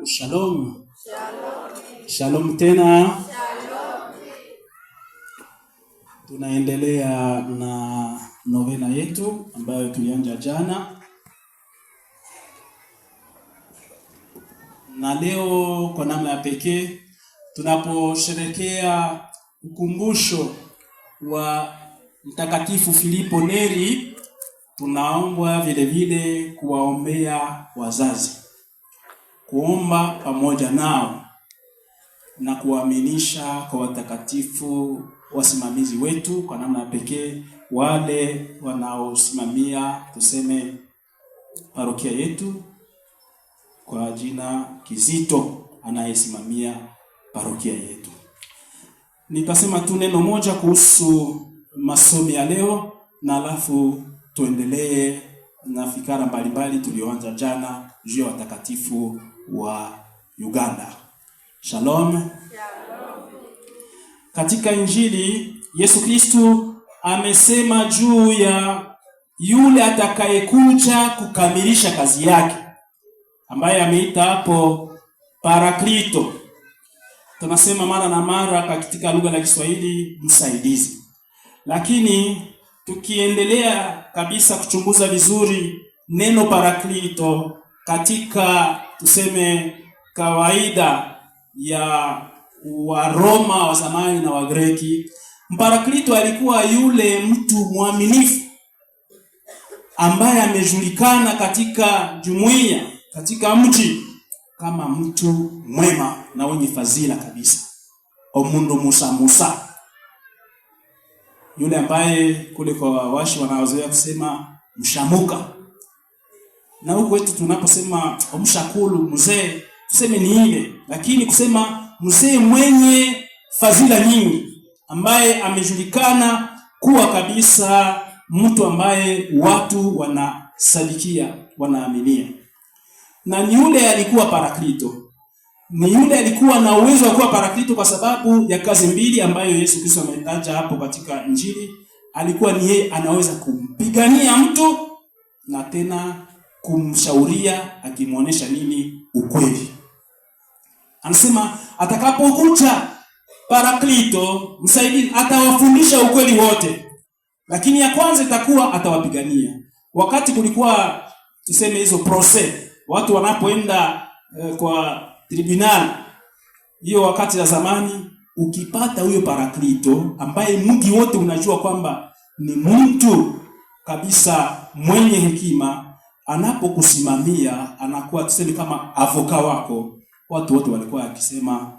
Shalom. Shalom tena. Shalom. Tunaendelea na novena yetu ambayo tulianza jana. Na leo kwa namna ya pekee tunaposherehekea ukumbusho wa Mtakatifu Filipo Neri, tunaombwa vile vile kuwaombea wazazi, kuomba pamoja nao na kuaminisha kwa watakatifu wasimamizi wetu, kwa namna ya pekee wale wanaosimamia tuseme parokia yetu, kwa jina Kizito anayesimamia parokia yetu. Nitasema tu neno moja kuhusu masomo ya leo, na alafu tuendelee na fikara mbalimbali tulioanza jana juu ya watakatifu wa Uganda. Shalom. Shalom. Katika Injili Yesu Kristo amesema juu ya yule atakayekuja kukamilisha kazi yake, ambaye ameita hapo Paraklito. Tunasema mara na mara katika lugha la Kiswahili msaidizi. Lakini tukiendelea kabisa kuchunguza vizuri neno Paraklito katika tuseme kawaida ya Waroma wa zamani na Wagreki, Paraklito alikuwa yule mtu mwaminifu ambaye amejulikana katika jumuiya, katika mji kama mtu mwema na wenye fadhila kabisa. Omundu musa. Yule ambaye kule kwa washi wanaozoea kusema mshamuka. Na huko wetu tunaposema mshakulu mzee, tuseme ni ile, lakini kusema mzee mwenye fadhila nyingi ambaye amejulikana kuwa kabisa mtu ambaye watu wanasadikia, wanaaminia. Na ni yule alikuwa Paraklito. Ni yule alikuwa na uwezo wa kuwa Paraklito kwa sababu ya kazi mbili ambayo Yesu Kristo ametaja hapo katika Injili. Alikuwa ni yeye anaweza kumpigania mtu na tena kumshauria akimuonesha nini ukweli. Anasema atakapokuja Paraklito, msaidizi, atawafundisha ukweli wote. Lakini ya kwanza itakuwa atawapigania. Wakati kulikuwa tuseme hizo process, watu wanapoenda kwa tribunal, hiyo wakati ya zamani, ukipata huyo Paraklito ambaye mji wote unajua kwamba ni mtu kabisa mwenye hekima, anapokusimamia anakuwa tuseme kama avoka wako, watu wote walikuwa wakisema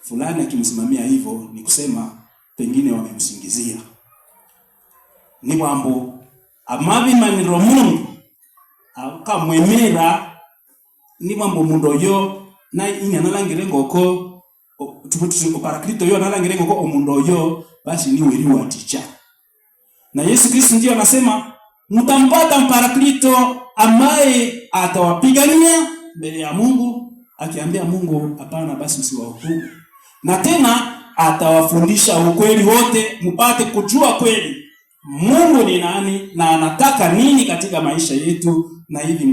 fulani akimsimamia hivyo ni kusema pengine wamemsingizia. Ni mambo amabimanyiro mundu akamwemera, ni mambo mundo yo na inya nalangire ngoko tukutuko Paraklito yo nalangire ngoko omundo yo basi ni weli wa ticha. Na Yesu Kristo ndio anasema mtampata Paraklito ambaye atawapigania mbele ya Mungu, akiambia Mungu hapana, basi msiwahukumu. Na tena atawafundisha ukweli wote, mpate kujua kweli Mungu ni nani na anataka nini katika maisha yetu, na ili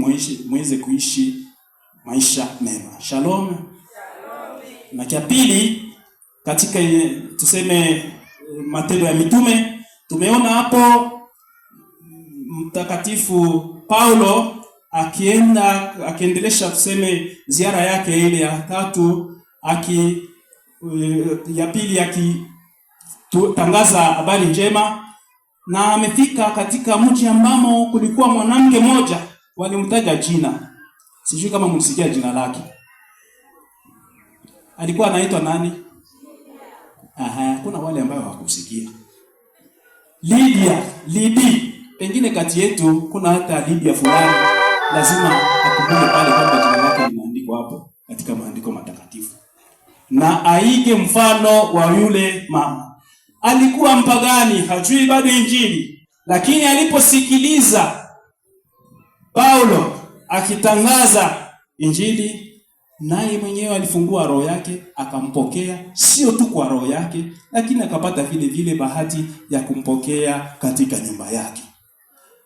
muweze kuishi maisha mema. Shalom. Shalom. Na kia pili, katika tuseme Matendo ya Mitume, tumeona hapo Mtakatifu Paulo akiendelesha tuseme ziara yake ile ya tatu, ya pili akitangaza habari njema, na amefika katika mji ambamo kulikuwa mwanamke mmoja, walimtaja jina. Sijui kama mlisikia jina lake. Alikuwa anaitwa nani? Kuna wale ambao hawakusikia. Lidia. Pengine kati yetu kuna hata Lidia fulani, lazima akumbuke pale kwamba jina lake limeandikwa hapo katika maandiko matakatifu. Na aige mfano wa yule mama. Alikuwa mpagani, hajui bado Injili, lakini aliposikiliza Paulo akitangaza Injili, naye mwenyewe alifungua roho yake akampokea, sio tu kwa roho yake, lakini akapata vile vile bahati ya kumpokea katika nyumba yake.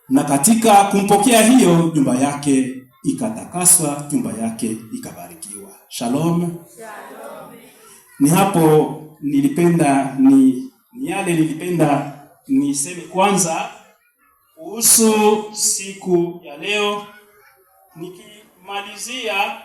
Na katika kumpokea hiyo nyumba yake ikatakaswa, nyumba yake ikabarikiwa. Shalom. Shalom. Ni hapo nilipenda yale nilipenda niseme kwanza kuhusu siku ya leo. Nikimalizia